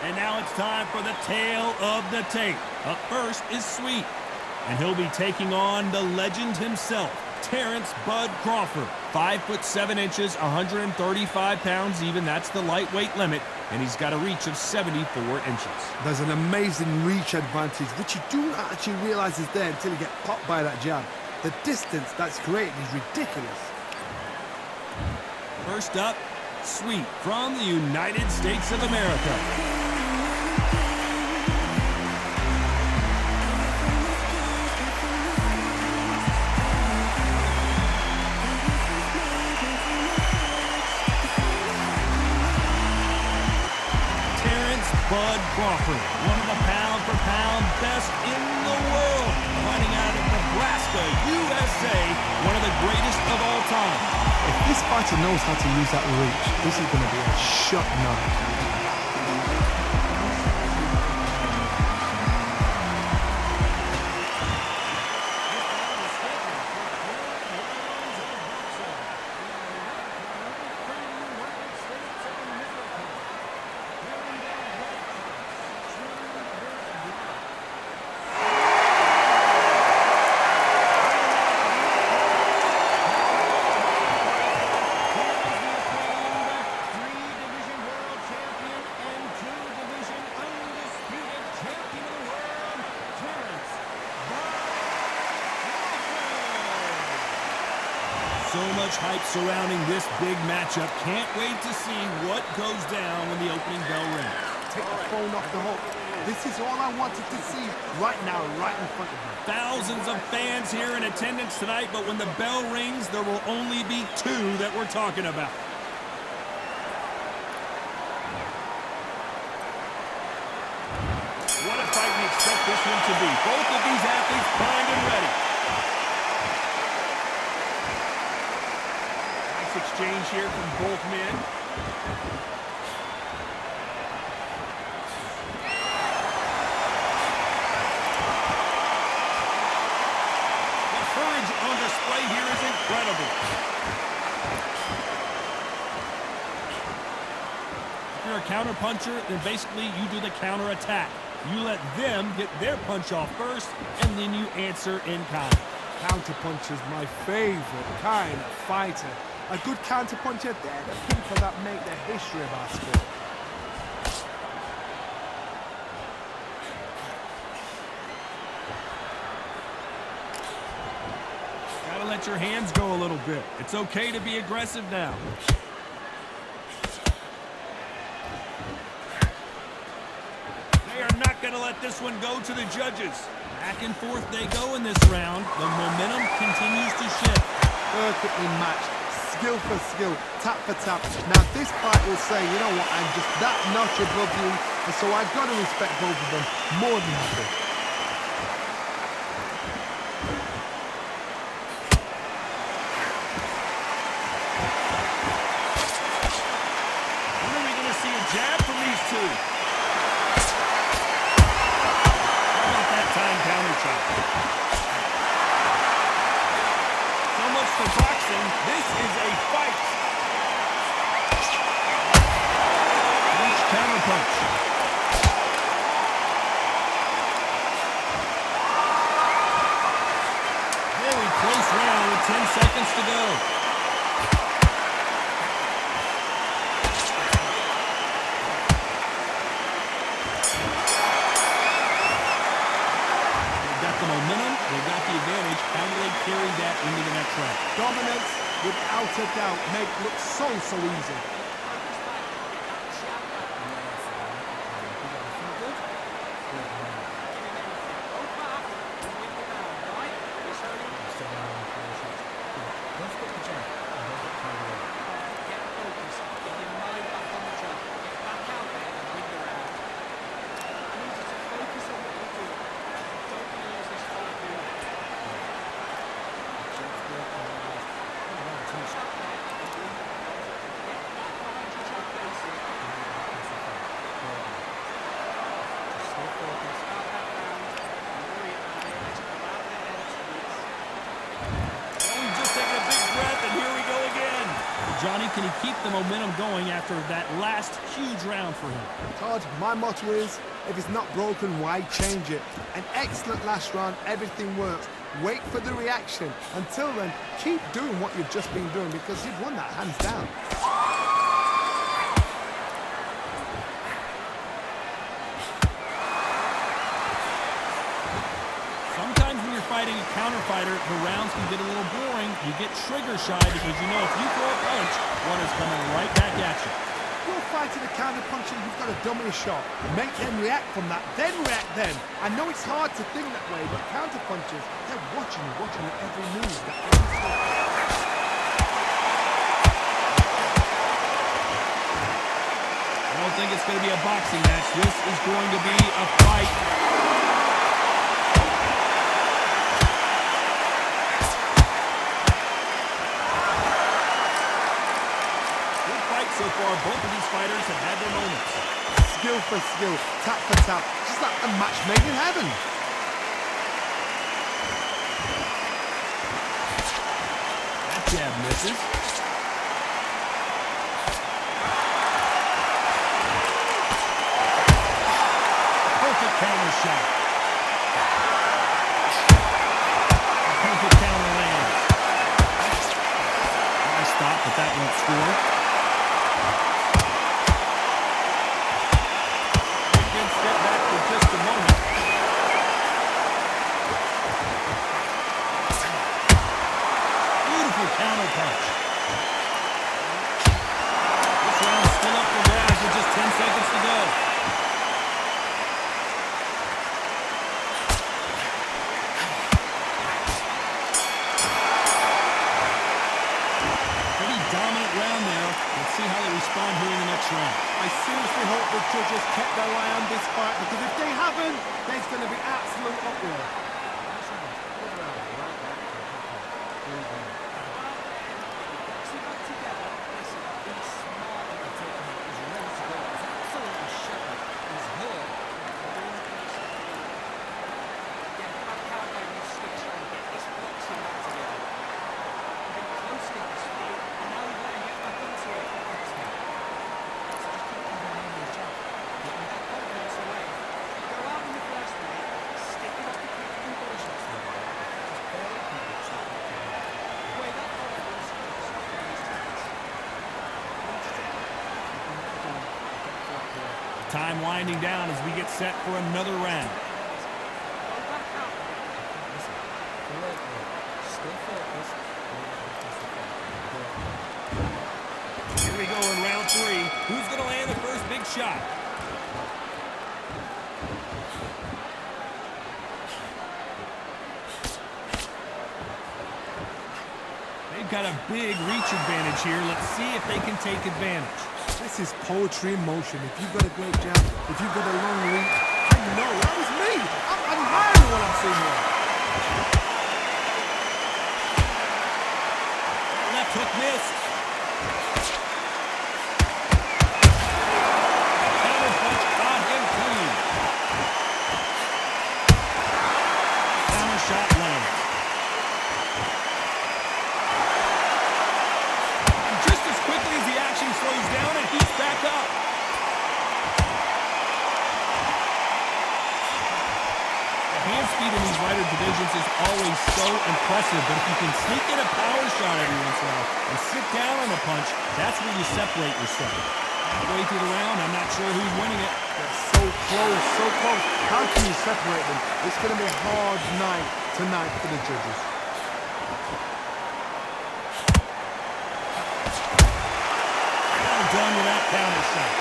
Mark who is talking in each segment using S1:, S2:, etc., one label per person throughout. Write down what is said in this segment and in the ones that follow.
S1: And now it's time for the tale of the tape. Up first is Sweet, and he'll be taking on the legend himself, Terrence Bud Crawford. 5'7", 135 pounds even. That's the lightweight limit, and he's got a reach of 74 inches.
S2: There's an amazing reach advantage, which you do not actually realize is there until you get popped by that jab. The distance that's created is ridiculous.
S1: First up, Sweet from the United States of America. Bud Crawford, one of the pound-for-pound best in the world, fighting out of Nebraska, USA, one of the greatest of all time.
S2: If this fighter knows how to use that reach, this is going to be a shot night.
S1: So much hype surrounding this big matchup. Can't wait to see what goes down when the opening bell rings.
S2: Take the phone off the hook. This is all I wanted to see right now, right in front of me.
S1: Thousands of fans here in attendance tonight, but when the bell rings, there will only be two that we're talking about. What a fight we expect this one to be. Both of these athletes primed and ready. Exchange here from both men. The courage on display here is incredible. If you're a counter puncher, then basically you do the counter attack. You let them get their punch off first, and then you answer in kind.
S2: Counter punch is my favorite kind of fighter. A good counter-puncher, they're the people that make the history of our sport.
S1: Gotta let your hands go a little bit. It's okay to be aggressive now. They are not gonna let this one go to the judges. Back and forth they go in this round. The momentum continues to shift.
S2: Perfectly matched. Skill for skill, tap for tap. Now this fight will say, you know what, I'm just that notch above you, and so I've got to respect both of them more than happy.
S1: When are we going to see a jab from these two? How about that time counter shot? So much for boxing. This is a fight. Each counter punch. Very close round with 10 seconds to go. They've got the momentum. They've got the advantage. How do they carry that into the next round?
S2: Dominance, without a doubt, make it look so easy.
S1: Johnny, can he keep the momentum going after that last huge round for him?
S2: Todd, my motto is, if it's not broken, why change it? An excellent last round, everything works. Wait for the reaction. Until then, keep doing what you've just been doing because you've won that hands down.
S1: Sometimes when you're fighting a counter fighter, the rounds can get a little boring. You get trigger shy because you know if you throw a punch, one is coming right back at you.
S2: You're fighting a counter puncher, you've got to dummy a shot. Make them react from that, then react then. I know it's hard to think that way, but counter punchers, they're watching your every move.
S1: I don't think it's going to be a boxing match. This is going to be a fight. So far, both of these fighters have had their moments.
S2: Skill for skill, tap for tap, just like a match made in heaven.
S1: That jab misses. Perfect counter shot. Perfect counter lands. Nice stop, but that won't score. Just a moment. Beautiful counter punch. This round's still up for grabs with just 10 seconds to go. Pretty dominant round there. Let's see how they respond here in the next round.
S2: I seriously hope the judges kept their eye on this fight because if they haven't, there's going to be absolute uproar.
S1: Time winding down as we get set for another round. Here we go in round 3. Who's going to land the first big shot? They've got a big reach advantage here. Let's see if they can take advantage.
S2: This is poetry in motion. If you've got a great jab, if you've got a long reach, I know, that was me. I'm admiring what I'm seeing here.
S1: Left hook missed. Counter punch got him clean. Counter shot lands. And just as quickly as the action slows down, and he's back up. The hand speed in these lighter divisions is always so impressive, but if you can sneak in a power shot every once in a while and sit down on a punch, that's where you separate yourself. Halfway through the round, I'm not sure who's winning it.
S2: They're so close, so close. How can you separate them? It's going to be a hard night tonight for the judges.
S1: Well done with that counter shot.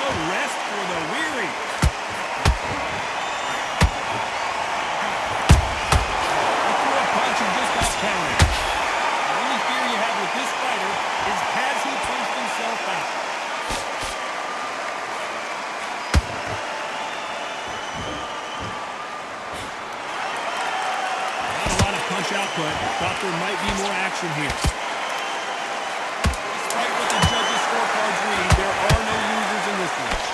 S1: No rest for the weary. He threw a punch and just got countered. The only fear you have with this fighter is has he punched himself out? Not a lot of punch output. Thought there might be more action here. Despite what the judges' scorecards read, there are no losers in this match.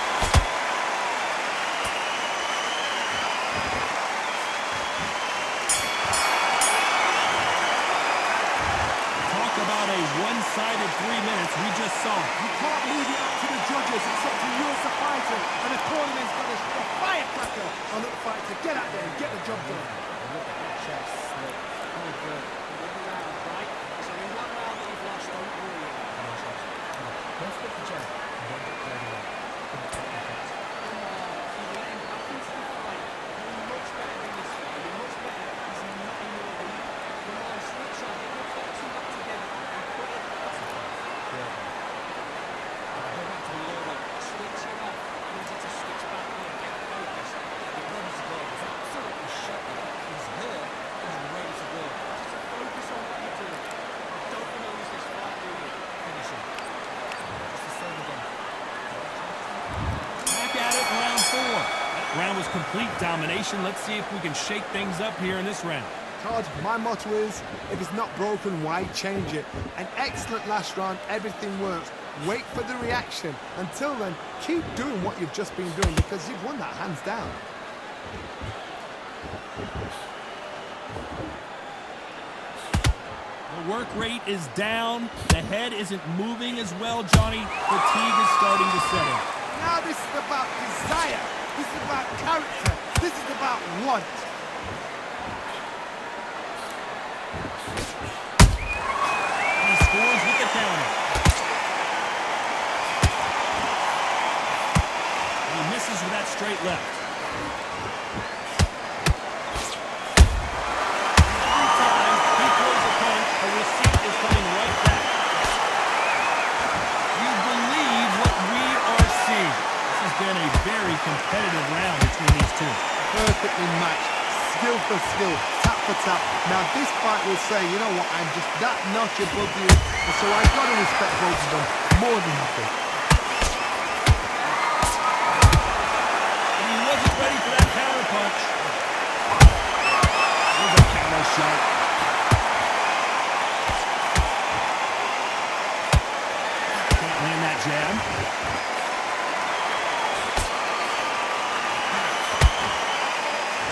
S1: of 3 minutes. We just saw it.
S2: You can't leave it up to the judges. It's up to you as a fighter. And the cornerman's got a firecracker on the fight to get out there and get the job done.
S3: Look at that chest slip. Oh, good. One round, right? So in one round that you've lost, don't worry about it. Don't split the jab. Don't get carried away. You let him back into the fight. You're much better than this fight. You're much better. He's not in your league. Come on, switch on. Get your boxing back together and put it. Go back to the order. Switch it off. I need you to switch back on. Get focused. The runs to go. He's absolutely shot. He's here. He's ready to go. Just focus on what you're doing. Don't want to lose this fight, do you? Finish him. Just the same again.
S1: Back at it in round 4. That round was complete domination. Let's see if we can shake things up here in this round.
S2: Todd, my motto is, if it's not broken, why change it? An excellent last round, everything works. Wait for the reaction. Until then, keep doing what you've just been doing because you've won that hands down.
S1: The work rate is down. The head isn't moving as well, Johnny. Fatigue is starting to set in.
S2: Now this is about desire. This is about character. This is about want.
S1: He scores with the counter. He misses with that straight left. Every time he throws a punch, a receipt is coming right back. You believe what we are seeing. This has been a very competitive round between these two.
S2: Perfectly matched. Skill for skill. Tap for tap. Now this fight will say, you know what, I'm just that notch above you. And so I've got to respect both of them more than happy.
S1: And he wasn't ready for that counter punch. There's a counter shot. Can't land that jab.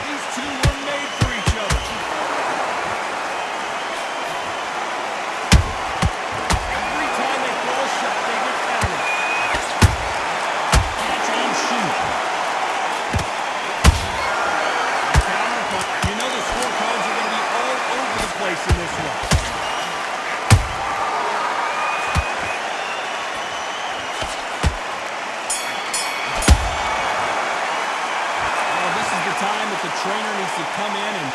S1: These two were made for each other. Every time they throw a shot, they get countered. Catch and shoot. Counter punch. You know the scorecards are going to be all over the place in this one. Well, this is the time that the trainer needs to come in and...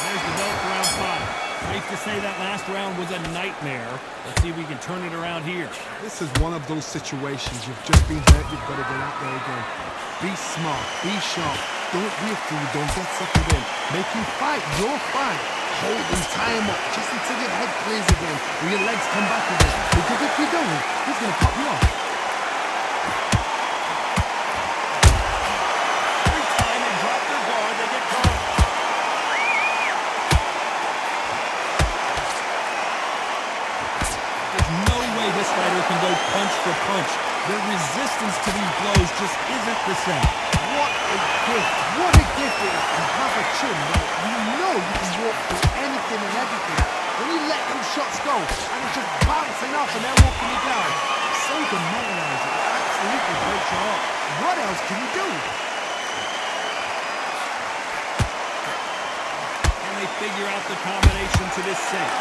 S1: There's the belt for round 5. Safe to say that last round was a nightmare. Let's see if we can turn it around here.
S2: This is one of those situations. You've just been hurt. You've got to get out there again. Be smart. Be sharp. Don't be a fool. Don't get suckered in. Make him fight your fight. Hold him, tie him up, just until your head clears again, or your legs come back again. Because if you don't, he's going to pop you off.
S1: Every time they drop their guard, they get caught. There's no way this fighter can go punch for punch. Their resistance to these blows just isn't the same.
S2: What a gift. What a gift it is to have a chin where you know you can walk through anything and everything. When you let those shots go and it's just bouncing off and they're walking you down, it's so demoralizing. It absolutely breaks your heart. What else can you do?
S1: Can they figure out the combination to this sink?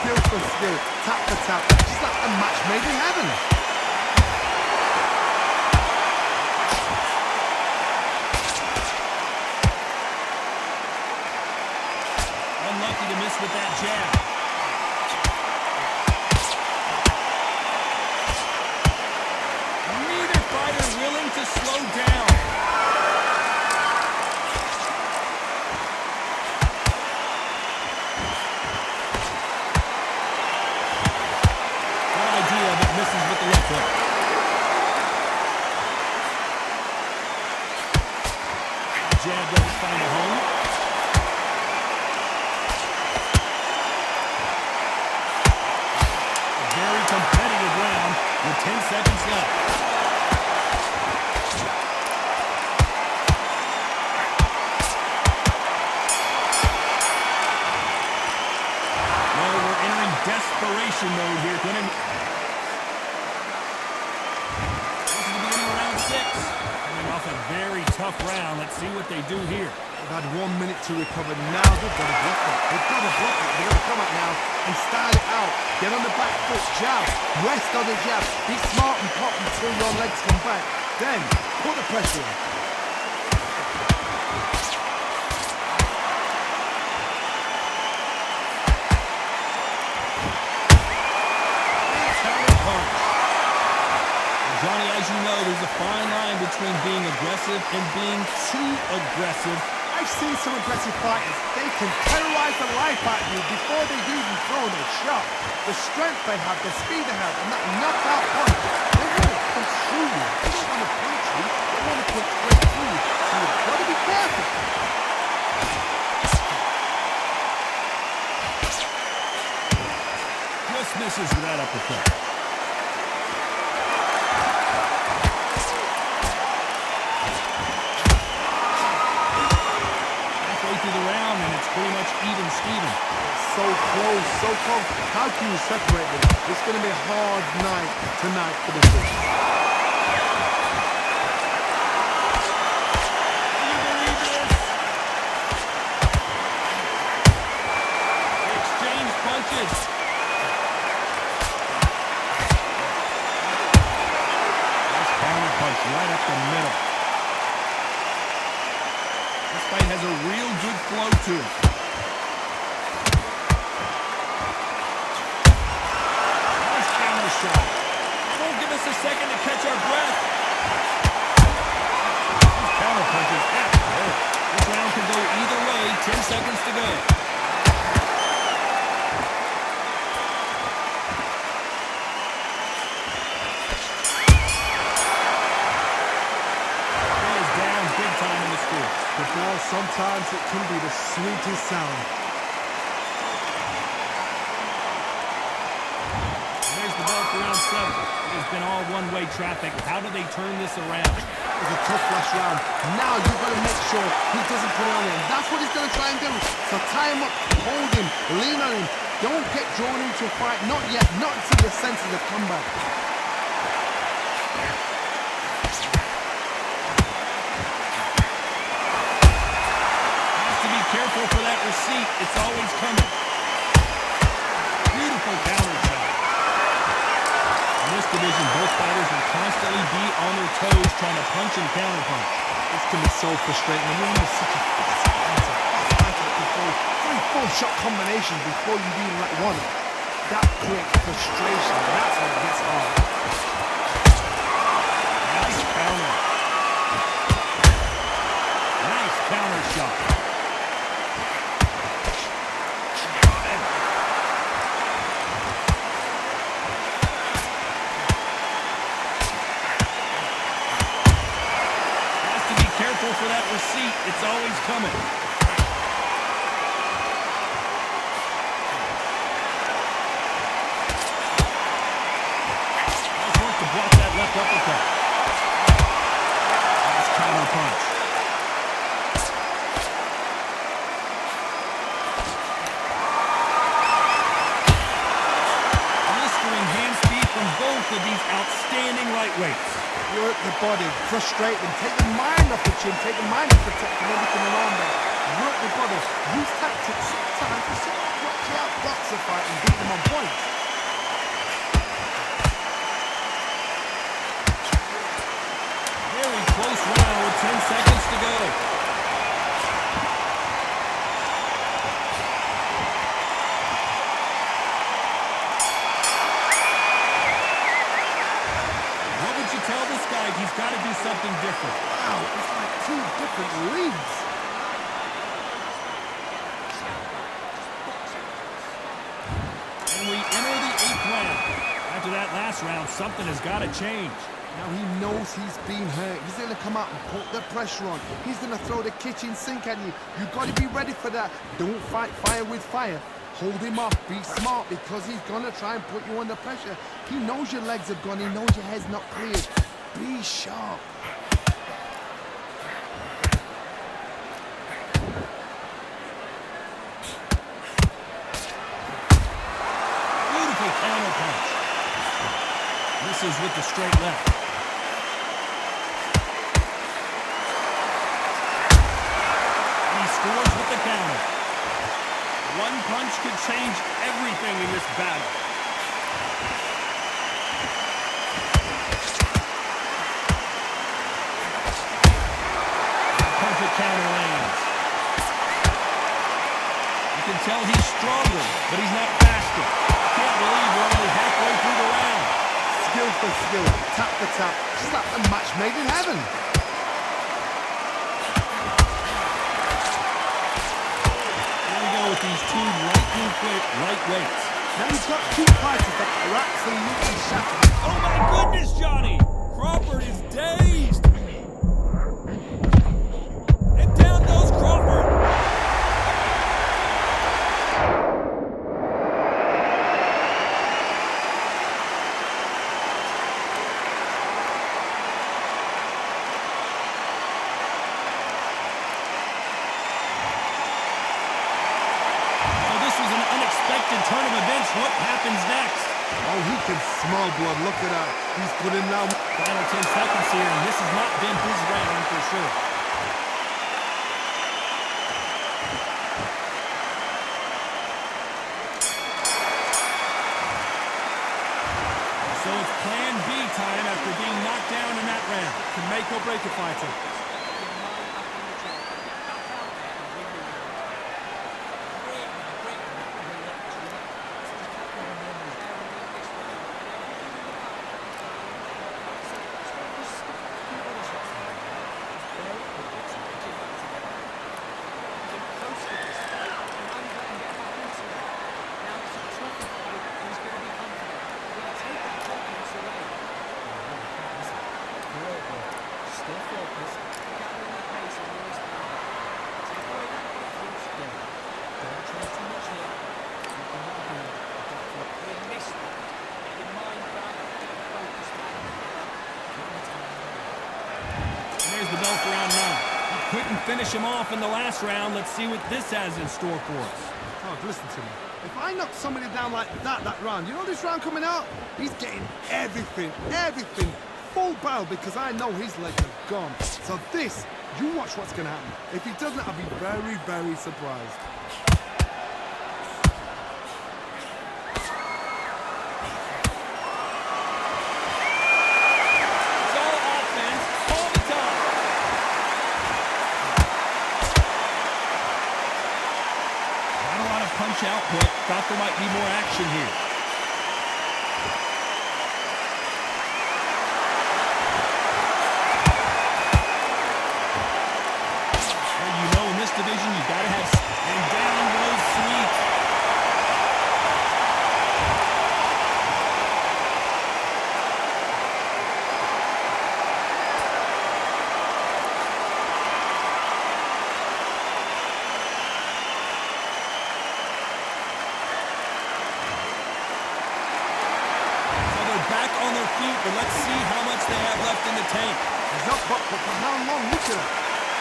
S2: Skill for skill, tap for tap, just like a match made in heaven.
S1: Unlucky to miss with that jab. Neither fighter willing to slow down. Good idea, but misses with the left hook. Jab doesn't find a home. desperation mode here. This is the beginning of round 6. Coming off a very tough round. Let's see what they do here.
S2: They've had 1 minute to recover. Now they've got to block it. They've got to block it. They've got to come out now and start it out. Get on the back foot, jab. Rest on the jab. Be smart and pop until your legs come back. Then put the pressure on.
S1: Johnny, as you know, there's a fine line between being aggressive and being too aggressive.
S2: I've seen some aggressive fighters. They can terrorize the life out of you before they've even thrown a shot. The strength they have, the speed they have, and that knockout punch, they want to punch through you. They don't want to punch you. They want to punch straight through you. So you've got to be careful.
S1: Just misses with that uppercut. Through the round, and it's pretty much even Steven.
S2: So close, so close. How can you separate them? It's going to be a hard night tonight for the fish.
S1: Can you believe this? They exchange punches. Nice counter punch right up the middle. This fight has a real good flow to it. Nice counter shot. It won't give us a second to catch our breath. These counter punches have to hurt. This round could go either way. 10 seconds to go.
S2: Football, sometimes it can be the sweetest sound.
S1: There's the bell for round 7. It has been all one-way traffic. How do they turn this around?
S2: It was a tough last round. Now you've got to make sure he doesn't put it on him. That's what he's going to try and do. So tie him up, hold him, lean on him. Don't get drawn into a fight. Not yet. Not until your senses have come back.
S1: Careful for that receipt. It's always coming. Beautiful counter shot. In this division, both fighters will constantly be on their toes trying to punch and counter punch.
S2: This can be so frustrating. When you're in such a fast fighter, before 3-4 shot combinations before you even let one, that creates frustration. That's when it gets hard.
S1: Nice counter. Nice counter shot. For that receipt, it's always coming. Nice work to block that left uppercut. Nice counter punch. Blistering hand speed from both of these outstanding lightweights.
S2: Work the body, frustrate them, take the mind off the chin, take the mind off the tech and everything around there. Work the body, use tactics sometimes to sort of block you out, blocks the fight and beat them on points.
S1: Very close round with 10 seconds to go. He's got to do something different.
S2: Wow, it's like 2 different leagues.
S1: And we enter the 8th round. After that last round, something has got to change.
S2: Now he knows he's been hurt. He's going to come out and put the pressure on. He's going to throw the kitchen sink at you. You've got to be ready for that. Don't fight fire with fire. Hold him off. Be smart because he's going to try and put you under pressure. He knows your legs have gone. He knows your head's not cleared. Be sharp.
S1: misses with the straight left. And he scores with the counter. One punch could change everything in this battle. Perfect counter lands. You can tell he's stronger, but he's not faster. I can't believe we're only halfway through the round.
S2: Skill for skill, tap for tap, just like a match made in heaven.
S1: Here we go with these two lightning quick lightweights.
S2: Now he's got two fighters that are absolutely shattered.
S1: Oh my goodness, Johnny! Crawford is dazed. And down goes Crawford. Turn of events, what happens next?
S2: Oh, he can smell blood. Look at that. He's put in now.
S1: Final 10 seconds here, and this has not been his round for sure. So it's plan B time after being knocked down in that round.
S2: Can make or break a fighter.
S1: There's the bell for round 9. He couldn't finish him off in the last round. Let's see what this has in store for us.
S2: Oh, listen to me. If I knock somebody down like that round, you know this round coming out? He's getting everything, full barrel because I know his legs are gone. So this, you watch what's going to happen. If he doesn't, I'll be very, very surprised.
S1: Output. Thought there might be more action here. Well, you know in this division you gotta have, and down goes Sweet. But let's see how much they have left in the tank.
S2: He's up, but for how long? Look at it.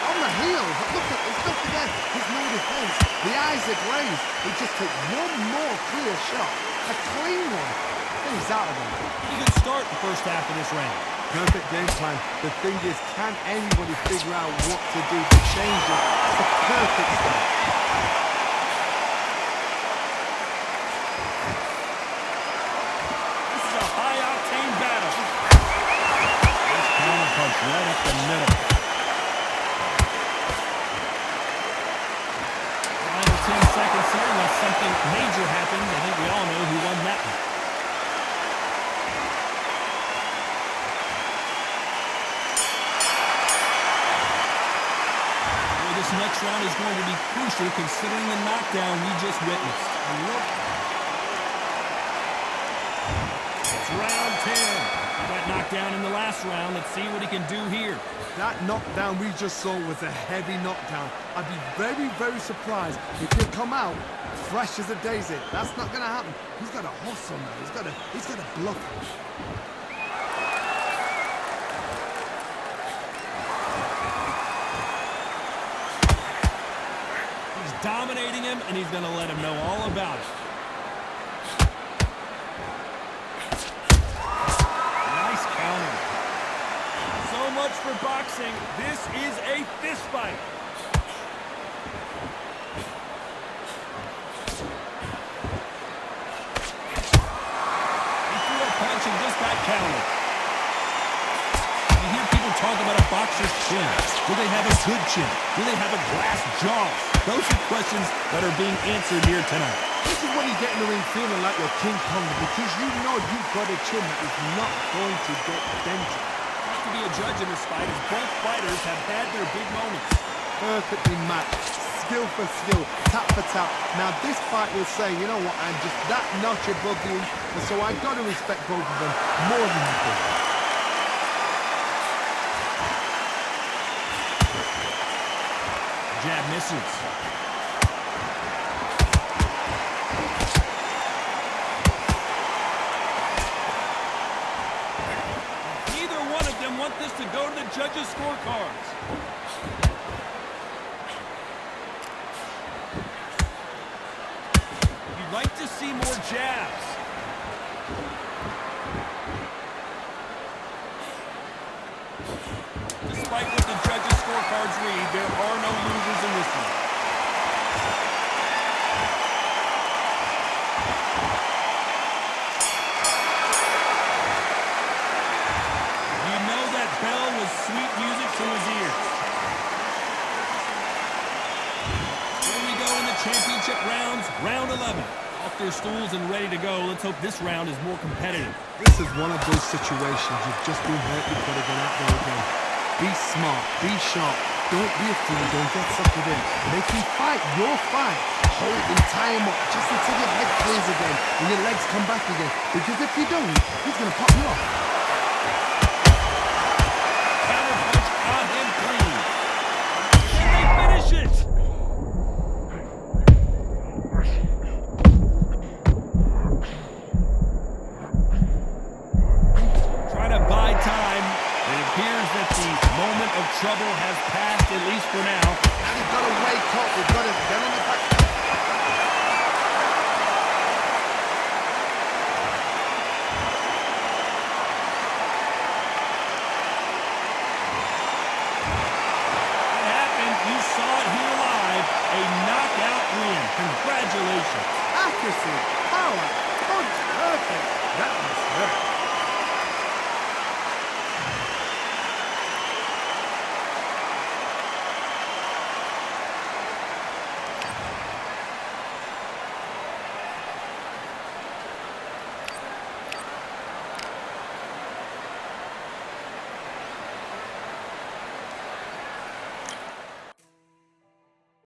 S2: On the heels. Look at it. Look again. His no defense. The eyes are glazed. He just took one more clear shot. A clean one. Then he's out of there.
S1: Pretty good start the first half of this round.
S2: Perfect game plan. The thing is, can anybody figure out what to do to change it? It's the perfect start.
S1: Right up the middle. Final 10 seconds here, unless something major happens. I think we all know who won that one. Well, this next round is going to be crucial considering the knockdown we just witnessed. It's round 10. Got knocked down in the last round. Let's see what he can do here.
S2: That knockdown we just saw was a heavy knockdown. I'd be very, very surprised if he'll come out fresh as a daisy. That's not going to happen. He's got a hustle now. He's got a bluff.
S1: He's dominating him, and he's going to let him know all about it. guessing, this is a fist fight. He threw a punch and just got countered. You hear people talk about a boxer's chin. Do they have a good chin? Do they have a glass jaw? Those are questions that are being answered here tonight.
S2: This is when you get in the ring feeling like you're King Kong because you know you've got a chin that is not going to get dented.
S1: Tough to be a judge in this fight as both fighters have had their big moments.
S2: Perfectly matched, skill for skill, tap for tap. Now this fight will say, you know what, I'm just that notch above you, and so I've got to respect both of them more than you do.
S1: Jab misses. Neither one of them want this to go to the judges' scorecards. You'd like to see more jabs. Despite what the judges' scorecards read, there are no losers in this one. You know that bell was sweet music to his ears. Here we go in the championship rounds, round 11. Off their stools and ready to go. Let's hope this round is more competitive.
S2: This is one of those situations you've just been hurt, you've got to get out there again. Be smart, be sharp, don't be a fool, don't get suckered in. Make him fight your fight. Hold and tie him up just until your head clears again and your legs come back again. Because if you don't, he's going to pop you off.